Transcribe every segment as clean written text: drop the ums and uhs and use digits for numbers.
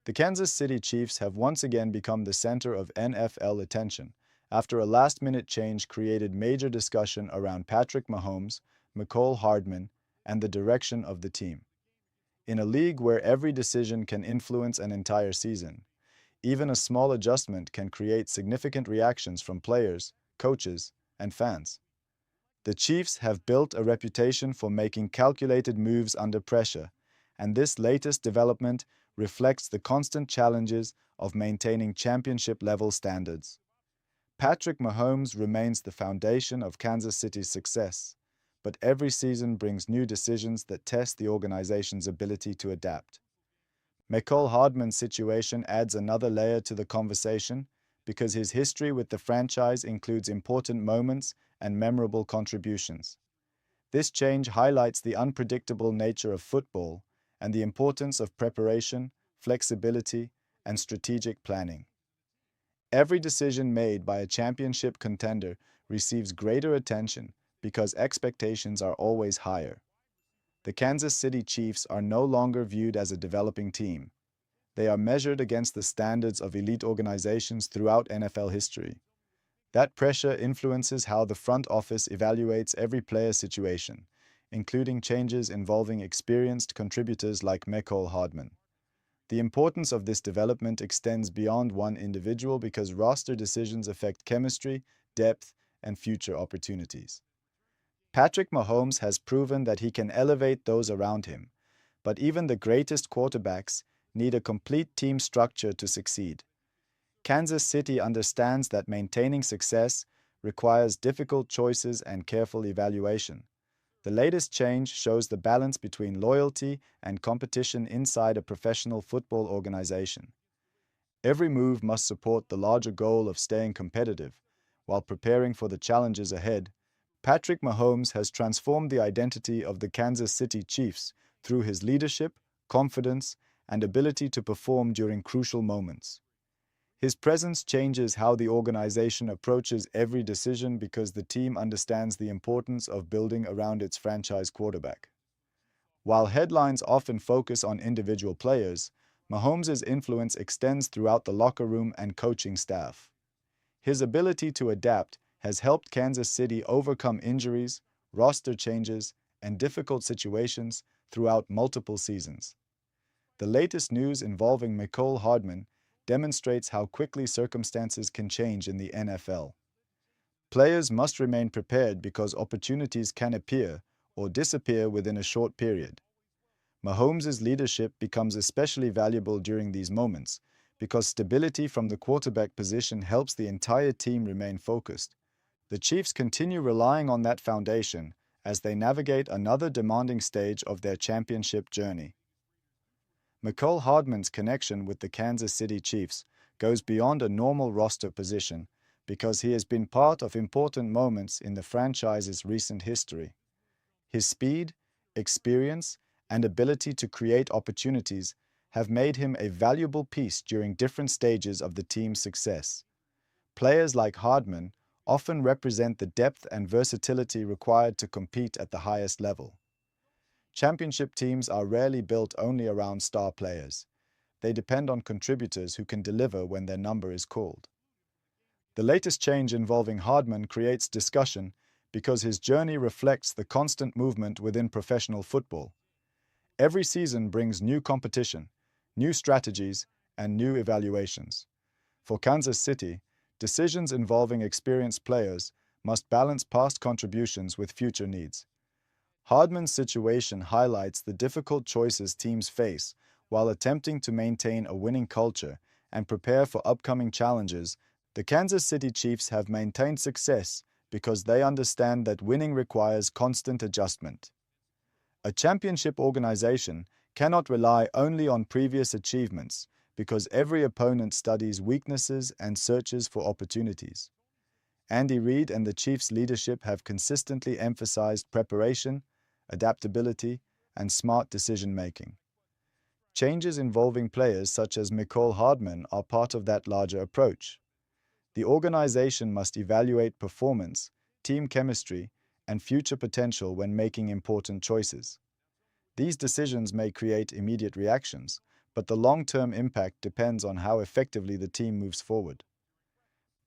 The Kansas City Chiefs have once again become the center of NFL attention after a last-minute change created major discussion around Patrick Mahomes, Mecole Hardman, and the direction of the team. In a league where every decision can influence an entire season, even a small adjustment can create significant reactions from players, coaches, and fans. The Chiefs have built a reputation for making calculated moves under pressure, and this latest development reflects the constant challenges of maintaining championship-level standards. Patrick Mahomes remains the foundation of Kansas City's success, but every season brings new decisions that test the organization's ability to adapt. Mecole Hardman's situation adds another layer to the conversation because his history with the franchise includes important moments and memorable contributions. This change highlights the unpredictable nature of football and the importance of preparation, flexibility, and strategic planning. Every decision made by a championship contender receives greater attention because expectations are always higher. The Kansas City Chiefs are no longer viewed as a developing team. They are measured against the standards of elite organizations throughout NFL history. That pressure influences how the front office evaluates every player situation, including changes involving experienced contributors like Mecole Hardman. The importance of this development extends beyond one individual because roster decisions affect chemistry, depth, and future opportunities. Patrick Mahomes has proven that he can elevate those around him, but even the greatest quarterbacks need a complete team structure to succeed. Kansas City understands that maintaining success requires difficult choices and careful evaluation. The latest change shows the balance between loyalty and competition inside a professional football organization. Every move must support the larger goal of staying competitive, while preparing for the challenges ahead. Patrick Mahomes has transformed the identity of the Kansas City Chiefs through his leadership, confidence, and ability to perform during crucial moments. His presence changes how the organization approaches every decision because the team understands the importance of building around its franchise quarterback. While headlines often focus on individual players, Mahomes' influence extends throughout the locker room and coaching staff. His ability to adapt has helped Kansas City overcome injuries, roster changes, and difficult situations throughout multiple seasons. The latest news involving Mecole Hardman demonstrates how quickly circumstances can change in the NFL. Players must remain prepared because opportunities can appear or disappear within a short period. Mahomes' leadership becomes especially valuable during these moments because stability from the quarterback position helps the entire team remain focused. The Chiefs continue relying on that foundation as they navigate another demanding stage of their championship journey. Mecole Hardman's connection with the Kansas City Chiefs goes beyond a normal roster position because he has been part of important moments in the franchise's recent history. His speed, experience, and ability to create opportunities have made him a valuable piece during different stages of the team's success. Players like Hardman often represent the depth and versatility required to compete at the highest level. Championship teams are rarely built only around star players. They depend on contributors who can deliver when their number is called. The latest change involving Hardman creates discussion because his journey reflects the constant movement within professional football. Every season brings new competition, new strategies, and new evaluations. For Kansas City, decisions involving experienced players must balance past contributions with future needs. Hardman's situation highlights the difficult choices teams face while attempting to maintain a winning culture and prepare for upcoming challenges. The Kansas City Chiefs have maintained success because they understand that winning requires constant adjustment. A championship organization cannot rely only on previous achievements because every opponent studies weaknesses and searches for opportunities. Andy Reid and the Chiefs' leadership have consistently emphasized preparation, adaptability, and smart decision-making. Changes involving players such as Mecole Hardman are part of that larger approach. The organization must evaluate performance, team chemistry, and future potential when making important choices. These decisions may create immediate reactions, but the long-term impact depends on how effectively the team moves forward.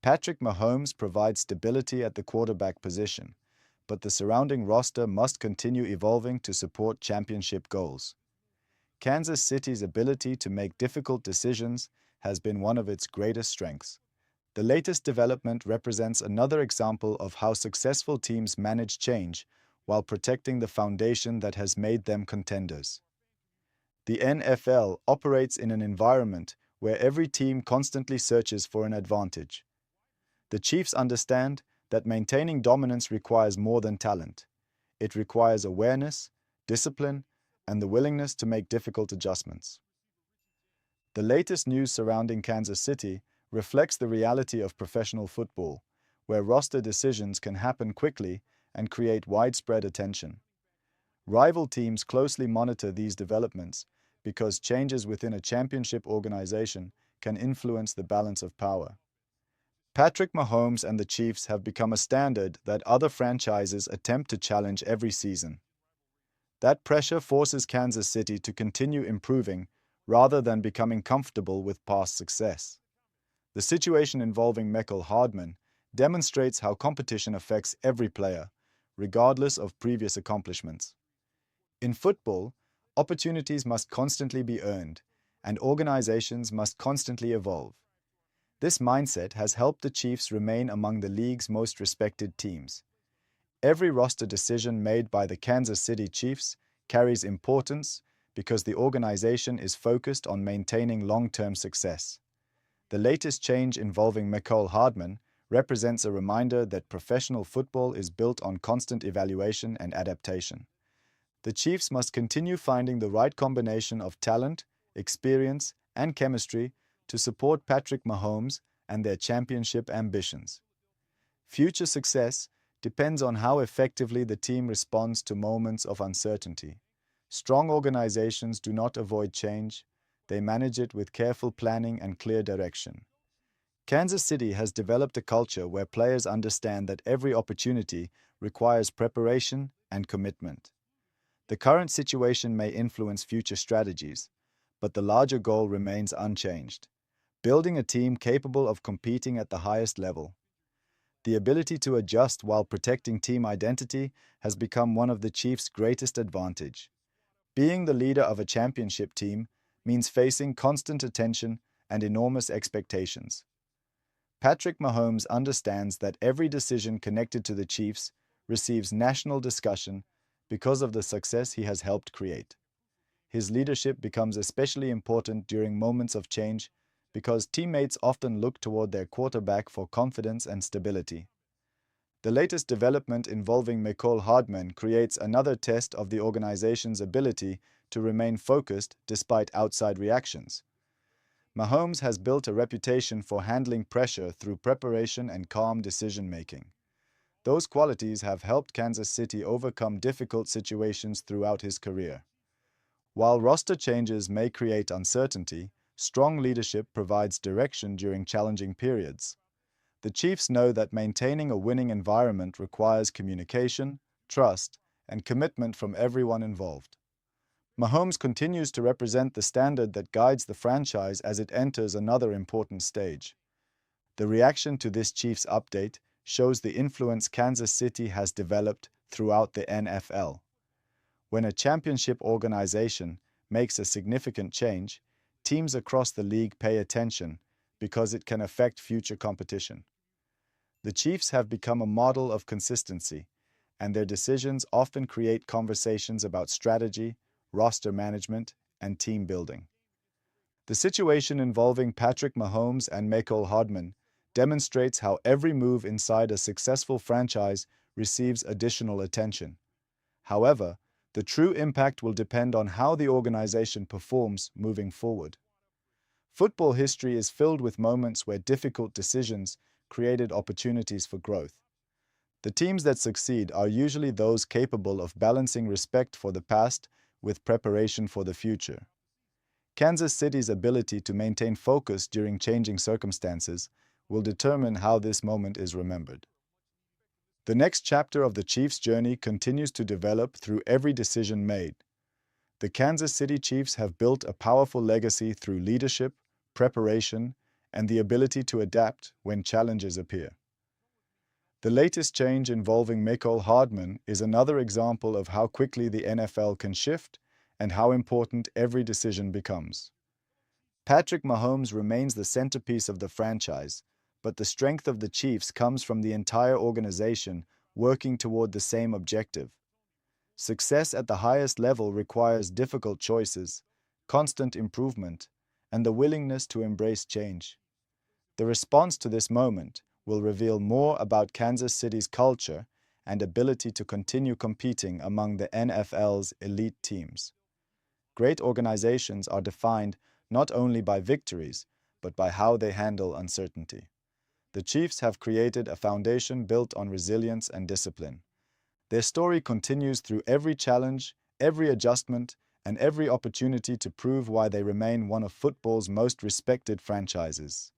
Patrick Mahomes provides stability at the quarterback position, but the surrounding roster must continue evolving to support championship goals. Kansas City's ability to make difficult decisions has been one of its greatest strengths. The latest development represents another example of how successful teams manage change while protecting the foundation that has made them contenders. The NFL operates in an environment where every team constantly searches for an advantage. The Chiefs understand that maintaining dominance requires more than talent. It requires awareness, discipline, and the willingness to make difficult adjustments. The latest news surrounding Kansas City reflects the reality of professional football, where roster decisions can happen quickly and create widespread attention. Rival teams closely monitor these developments because changes within a championship organization can influence the balance of power. Patrick Mahomes and the Chiefs have become a standard that other franchises attempt to challenge every season. That pressure forces Kansas City to continue improving rather than becoming comfortable with past success. The situation involving Mecole Hardman demonstrates how competition affects every player, regardless of previous accomplishments. In football, opportunities must constantly be earned, and organizations must constantly evolve. This mindset has helped the Chiefs remain among the league's most respected teams. Every roster decision made by the Kansas City Chiefs carries importance because the organization is focused on maintaining long-term success. The latest change involving Mecole Hardman represents a reminder that professional football is built on constant evaluation and adaptation. The Chiefs must continue finding the right combination of talent, experience, and chemistry to support Patrick Mahomes and their championship ambitions. Future success depends on how effectively the team responds to moments of uncertainty. Strong organizations do not avoid change, they manage it with careful planning and clear direction. Kansas City has developed a culture where players understand that every opportunity requires preparation and commitment. The current situation may influence future strategies, but the larger goal remains unchanged: building a team capable of competing at the highest level. The ability to adjust while protecting team identity has become one of the Chiefs' greatest advantage. Being the leader of a championship team means facing constant attention and enormous expectations. Patrick Mahomes understands that every decision connected to the Chiefs receives national discussion because of the success he has helped create. His leadership becomes especially important during moments of change because teammates often look toward their quarterback for confidence and stability. The latest development involving Mecole Hardman creates another test of the organization's ability to remain focused despite outside reactions. Mahomes has built a reputation for handling pressure through preparation and calm decision-making. Those qualities have helped Kansas City overcome difficult situations throughout his career. While roster changes may create uncertainty, strong leadership provides direction during challenging periods. The Chiefs know that maintaining a winning environment requires communication, trust, and commitment from everyone involved. Mahomes continues to represent the standard that guides the franchise as it enters another important stage. The reaction to this Chiefs update shows the influence Kansas City has developed throughout the NFL. When a championship organization makes a significant change, teams across the league pay attention because it can affect future competition. The Chiefs have become a model of consistency, and their decisions often create conversations about strategy, roster management, and team building. The situation involving Patrick Mahomes and Mecole Hardman demonstrates how every move inside a successful franchise receives additional attention. However, the true impact will depend on how the organization performs moving forward. Football history is filled with moments where difficult decisions created opportunities for growth. The teams that succeed are usually those capable of balancing respect for the past with preparation for the future. Kansas City's ability to maintain focus during changing circumstances will determine how this moment is remembered. The next chapter of the Chiefs' journey continues to develop through every decision made. The Kansas City Chiefs have built a powerful legacy through leadership, preparation, and the ability to adapt when challenges appear. The latest change involving Mecole Hardman is another example of how quickly the NFL can shift and how important every decision becomes. Patrick Mahomes remains the centerpiece of the franchise, but the strength of the Chiefs comes from the entire organization working toward the same objective. Success at the highest level requires difficult choices, constant improvement, and the willingness to embrace change. The response to this moment will reveal more about Kansas City's culture and ability to continue competing among the NFL's elite teams. Great organizations are defined not only by victories, but by how they handle uncertainty. The Chiefs have created a foundation built on resilience and discipline. Their story continues through every challenge, every adjustment, and every opportunity to prove why they remain one of football's most respected franchises.